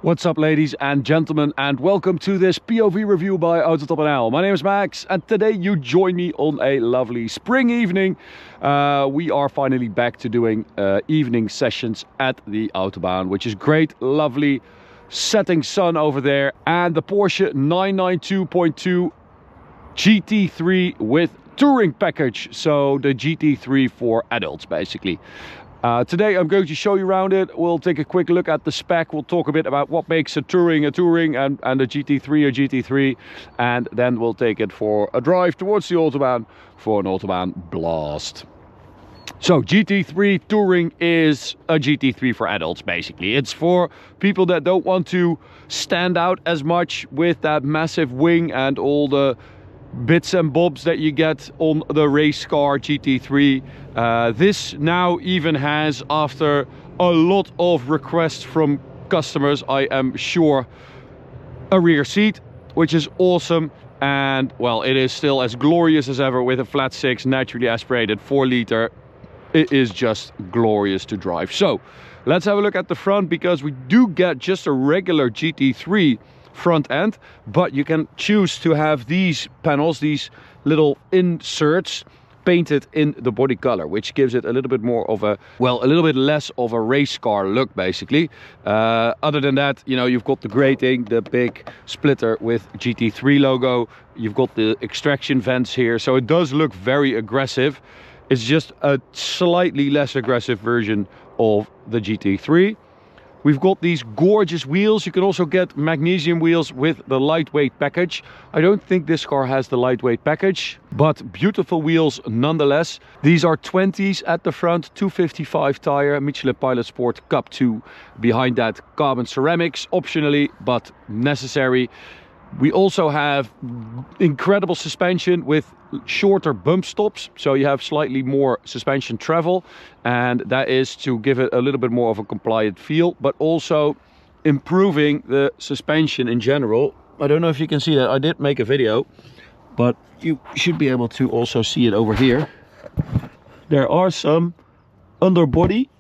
What's up, ladies and gentlemen, and welcome to this POV review by Autobahn. My name is Max, and today you join me on a lovely spring evening. We are finally back to doing evening sessions at the Autobahn, which is great. Lovely setting sun over there, and the Porsche 992.2 GT3 with touring package, so the GT3 for adults basically. Today I'm going to show you around it. We'll take a quick look at the spec. We'll talk a bit about what makes a touring and a GT3 a GT3, and then we'll take it for a drive towards the Autobahn for an Autobahn blast. So GT3 Touring is a GT3 for adults basically. It's for people that don't want to stand out as much with that massive wing and all the bits and bobs that you get on the race car GT3. This now even has, after a lot of requests from customers, I am sure, a rear seat, which is awesome. And well, it is still as glorious as ever with a flat 6 naturally aspirated 4-liter. It is just glorious to drive. So let's have a look at the front, because we do get just a regular GT3 front end, but you can choose to have these panels, these little inserts, painted in the body color, which gives it a little bit more of a, well, a little bit less of a race car look basically. Other than that, you know, you've got the grating, the big splitter with GT3 logo, you've got the extraction vents here, so it does look very aggressive. It's just a slightly less aggressive version of the GT3. We've got these gorgeous wheels. You can also get magnesium wheels with the lightweight package. I don't think this car has the lightweight package, but beautiful wheels nonetheless. These are 20s at the front, 255 tire, Michelin Pilot Sport Cup 2. Behind that, carbon ceramics, optionally, but necessary. We also have incredible suspension with shorter bump stops, so you have slightly more suspension travel, and that is to give it a little bit more of a compliant feel, but also improving the suspension in general. I don't know if you can see that. I did make a video, but you should be able to also see it over here. There are some underbody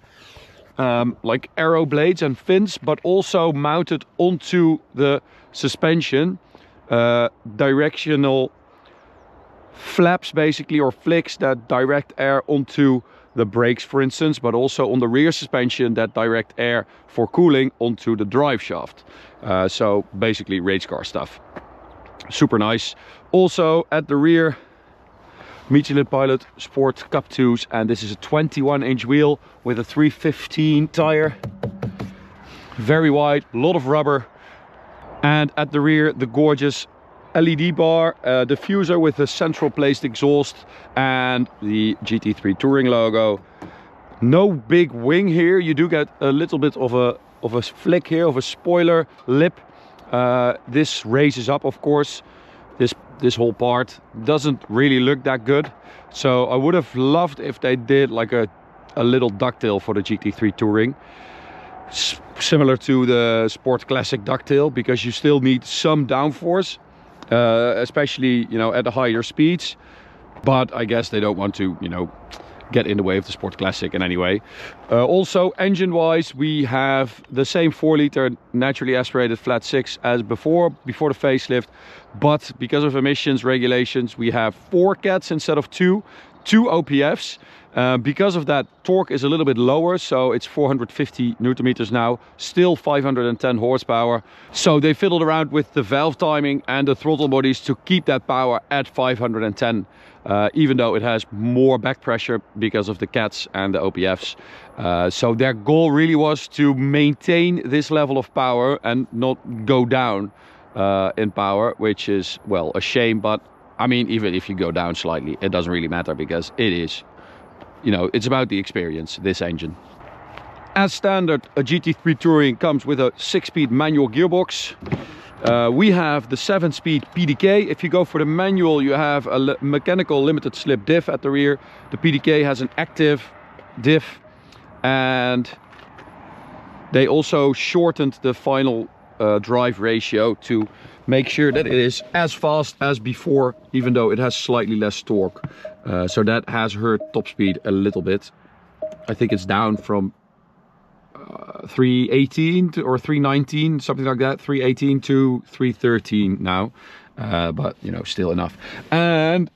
like arrow blades and fins, but also mounted onto the suspension, directional flaps basically, or flicks that direct air onto the brakes, for instance, but also on the rear suspension that direct air for cooling onto the drive shaft. So basically race car stuff. Super nice. Also at the rear, Michelin Pilot Sport Cup 2s, and this is a 21-inch wheel with a 315 tire. Very wide, a lot of rubber. And at the rear, the gorgeous LED bar, diffuser with a central placed exhaust, and the GT3 Touring logo. No big wing here. You do get a little bit of a flick here, of a spoiler lip. This raises up, of course. This whole part doesn't really look that good. So I would have loved if they did like a little ducktail for the GT3 Touring, similar to the Sport Classic ducktail, because you still need some downforce, especially, you know, at the higher speeds. But I guess they don't want to, you know, get in the way of the Sport Classic in any way. Also, engine wise, we have the same 4-liter naturally aspirated flat 6 as before the facelift, but because of emissions regulations, we have 4 cats instead of 2 OPFs. Because of that, torque is a little bit lower, so it's 450 newton meters now, still 510 horsepower. So they fiddled around with the valve timing and the throttle bodies to keep that power at 510, even though it has more back pressure because of the cats and the OPFs. So their goal really was to maintain this level of power and not go down in power, which is, well, a shame. But I mean, even if you go down slightly, it doesn't really matter, because it is, you know, it's about the experience, this engine. As standard, a GT3 Touring comes with a 6-speed manual gearbox. We have the 7-speed PDK. If you go for the manual, you have a mechanical limited slip diff at the rear. The PDK has an active diff, and they also shortened the final drive ratio to make sure that it is as fast as before, even though it has slightly less torque. So that has hurt top speed a little bit. I think it's down from 318 or 319, something like that. 318 to 313 now, but you know, still enough. And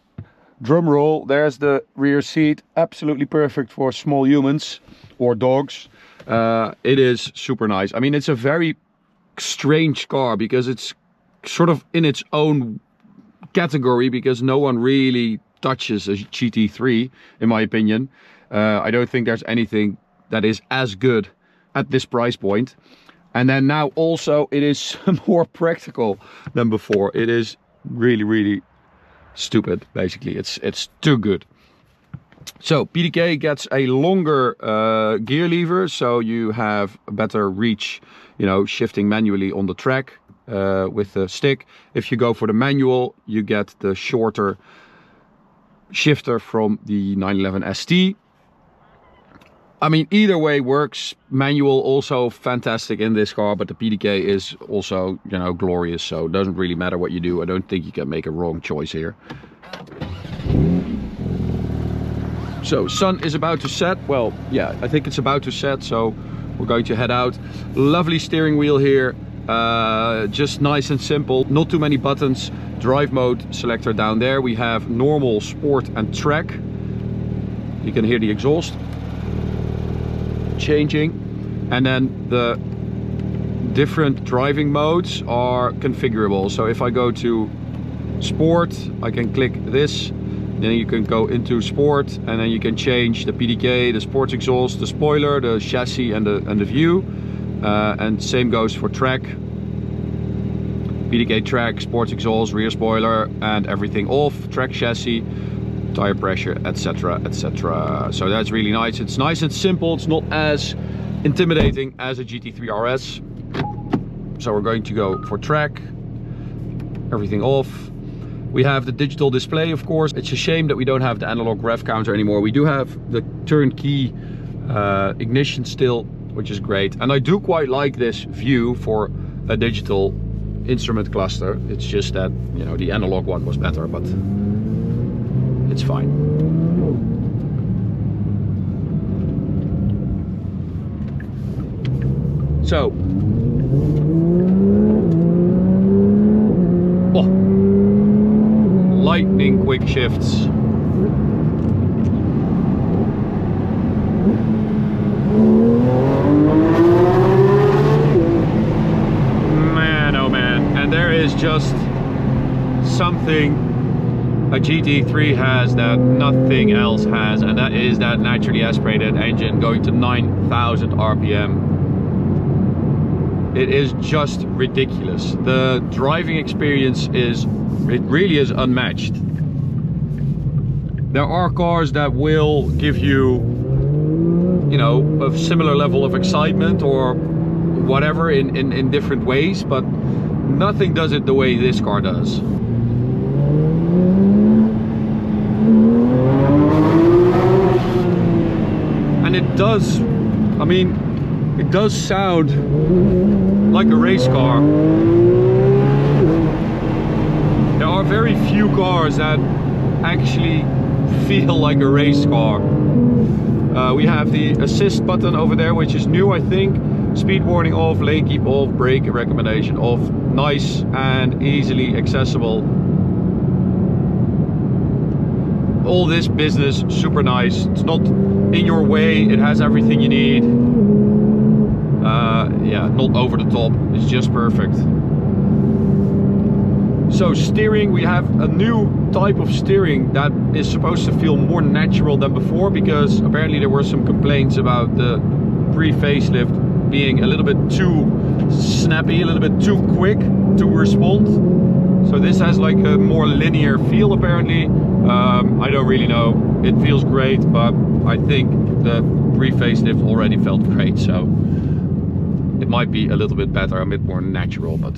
drum roll, there's the rear seat, absolutely perfect for small humans or dogs. It is super nice. I mean, it's a very strange car because it's sort of in its own category, because no one really touches a GT3 in my opinion. I don't think there's anything that is as good at this price point. And then now also it is more practical than before. It is really stupid, basically. It's too good. So PDK gets a longer gear lever, so you have a better reach, you know, shifting manually on the track with the stick. If you go for the manual, you get the shorter shifter from the 911 ST. I mean, either way works. Manual also fantastic in this car, but the PDK is also, you know, glorious, so it doesn't really matter what you do. I don't think you can make a wrong choice here. So sun is about to set. Well, yeah, I think it's about to set, so we're going to head out. Lovely steering wheel here, just nice and simple, not too many buttons. Drive mode selector down there. We have normal, sport and track. You can hear the exhaust changing, and then the different driving modes are configurable. So if I go to sport, I can click this, then you can go into sport, and then you can change the PDK, the sports exhaust, the spoiler, the chassis and the view, and same goes for track. PDK track, sports exhaust, rear spoiler and everything off, track chassis, tire pressure, etc, etc. So that's really nice. It's nice and simple. It's not as intimidating as a GT3 RS. So we're going to go for track, everything off. We have the digital display, of course. It's a shame that we don't have the analog rev counter anymore. We do have the turnkey ignition still, which is great. And I do quite like this view for a digital instrument cluster. It's just that, you know, the analog one was better, but it's fine. So, oh, lightning quick shifts. Man, oh man, and there is just something a GT3 has that nothing else has, and that is that naturally aspirated engine going to 9,000 RPM. It is just ridiculous. The driving experience it really is unmatched. There are cars that will give you, you know, a similar level of excitement or whatever in different ways, but nothing does it the way this car does. And it does, I mean, it does sound like a race car. There are very few cars that actually feel like a race car. We have the assist button over there, which is new, I think. Speed warning off, lane keep off, brake recommendation off. Nice and easily accessible. All this business, super nice. It's not in your way, it has everything you need. Yeah, not over the top, it's just perfect. So steering, we have a new type of steering that is supposed to feel more natural than before, because apparently there were some complaints about the pre-facelift being a little bit too snappy, a little bit too quick to respond. So this has like a more linear feel apparently. I don't really know, it feels great, but I think the pre-facelift already felt great, so it might be a little bit better, a bit more natural. But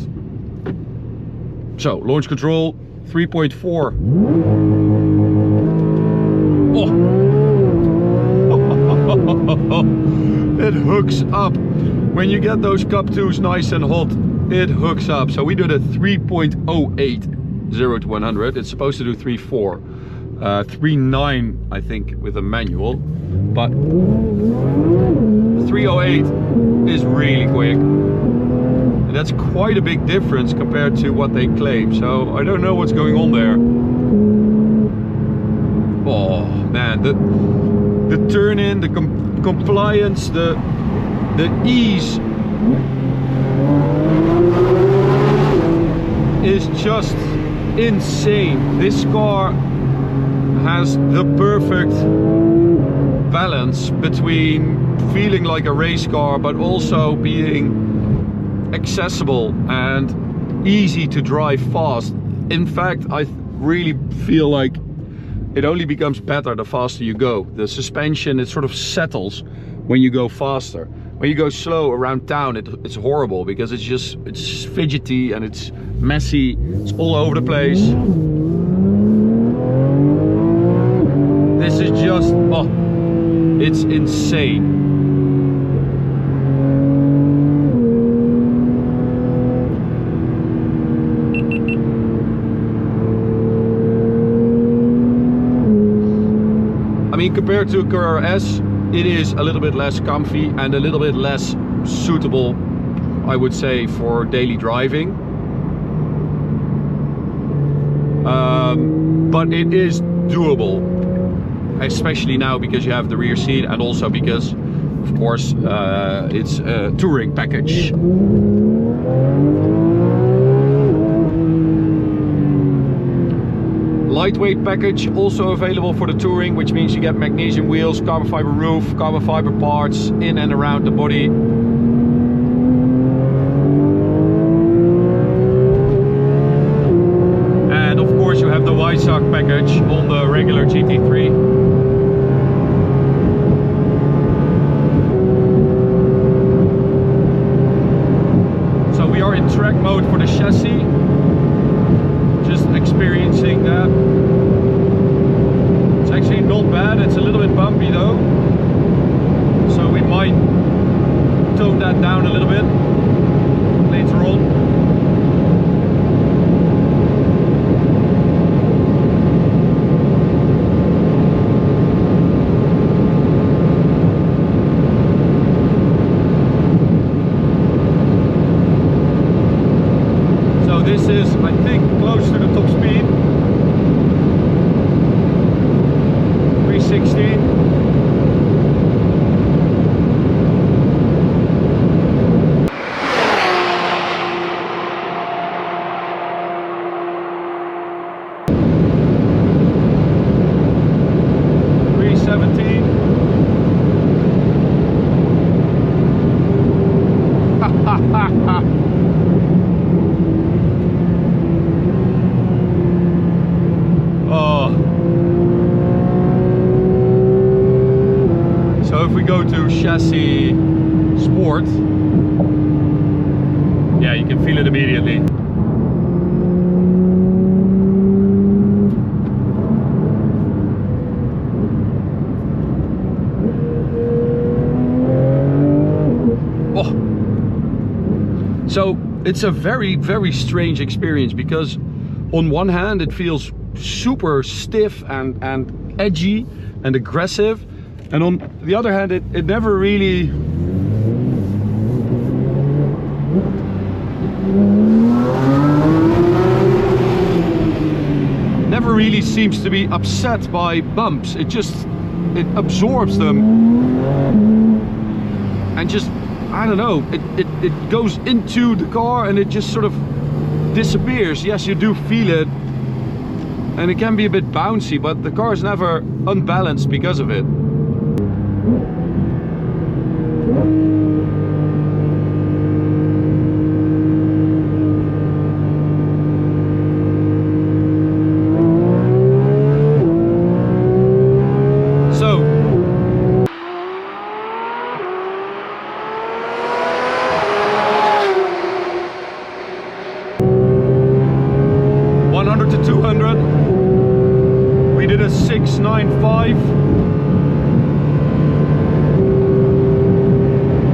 so launch control 3.4. Oh. It hooks up when you get those cup 2s nice and hot. It hooks up. So we do the 3.08 0 to 100. It's supposed to do 3.4. 3.9 I think with a manual, but 308 is really quick. And that's quite a big difference compared to what they claim, so I don't know what's going on there. Oh man, the turn in, the compliance, the ease is just insane. This car has the perfect balance between feeling like a race car but also being accessible and easy to drive fast. In fact, I really feel like it only becomes better the faster you go. The suspension, it sort of settles when you go faster. When you go slow around town, it's horrible because it's fidgety and it's messy, it's all over the place. This is just, oh, it's insane. I mean, compared to a Carrera S, it is a little bit less comfy and a little bit less suitable, I would say, for daily driving. But it is doable, especially now because you have the rear seat and also because, of course, it's a touring package. Lightweight package also available for the touring, which means you get magnesium wheels, carbon fiber roof, carbon fiber parts in and around the body. And of course you have the Weissach package on the regular GT3. So we are in track mode for the chassis. Just experiencing that. It's actually not bad, it's a little bit bumpy though, so we might tone that down a little bit later on. So this is, I think, close to the top speed. 360. So if we go to chassis sport, yeah, you can feel it immediately. Oh. So it's a very, very strange experience because on one hand it feels super stiff and edgy and aggressive, and on the other hand it never really seems to be upset by bumps. It absorbs them and just, I don't know, it goes into the car and it just sort of disappears. Yes, you do feel it and it can be a bit bouncy, but the car is never unbalanced because of it. So 100 to 200. We did a 695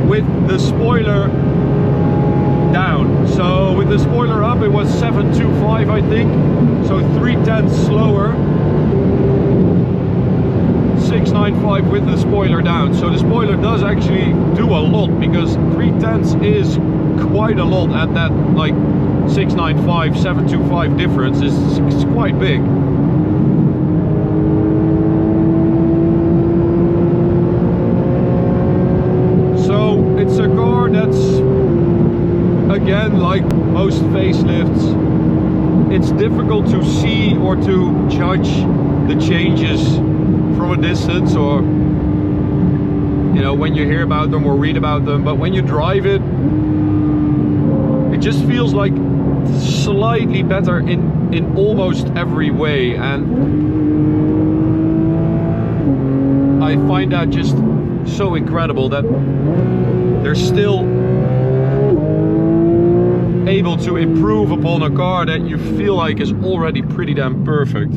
with the spoiler down. So with the spoiler up it was 725, I think, so 3/10 slower. 695 with the spoiler down. So the spoiler does actually do a lot, because 3/10 is quite a lot at that, like 695, 725 difference is quite big. So it's a car that's, again, like most facelifts, it's difficult to see or to judge the changes from a distance, or you know, when you hear about them or read about them. But when you drive it, it just feels like slightly better in almost every way, and I find that just so incredible that they're still able to improve upon a car that you feel like is already pretty damn perfect.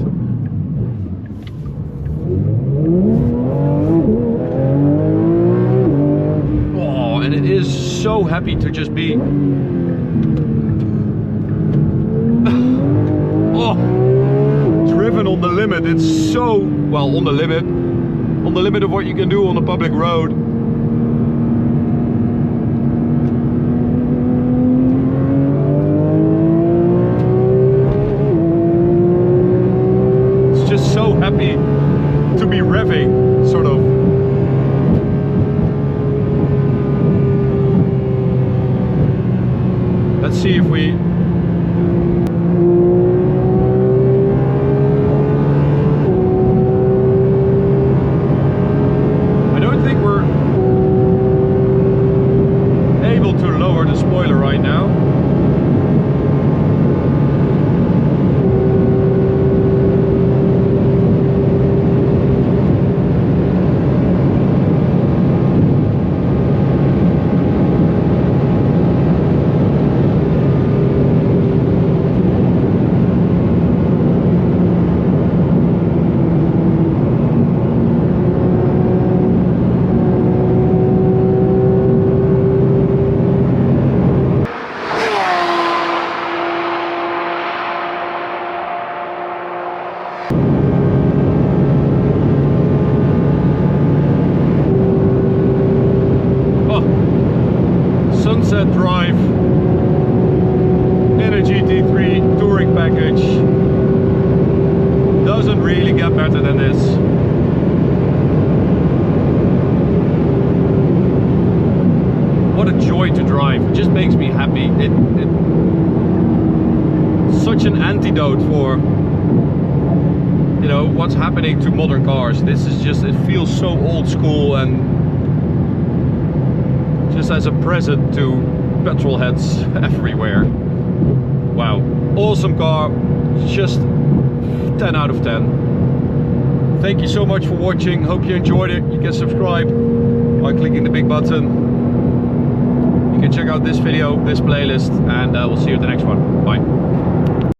Oh, and it is so happy to just be oh, driven on the limit. It's so, well, on the limit of what you can do on a public road. It's just so happy to be revving, sort of. Let's see if we drive in a GT3 Touring package doesn't really get better than this. What a joy to drive. It just makes me happy. It's such an antidote for, you know, what's happening to modern cars. This is just, it feels so old school, and just as a present to petrol heads everywhere. Wow, awesome car, just 10 out of 10. Thank you so much for watching. Hope you enjoyed it. You can subscribe by clicking the big button. You can check out this video, this playlist, and we'll see you at the next one. Bye.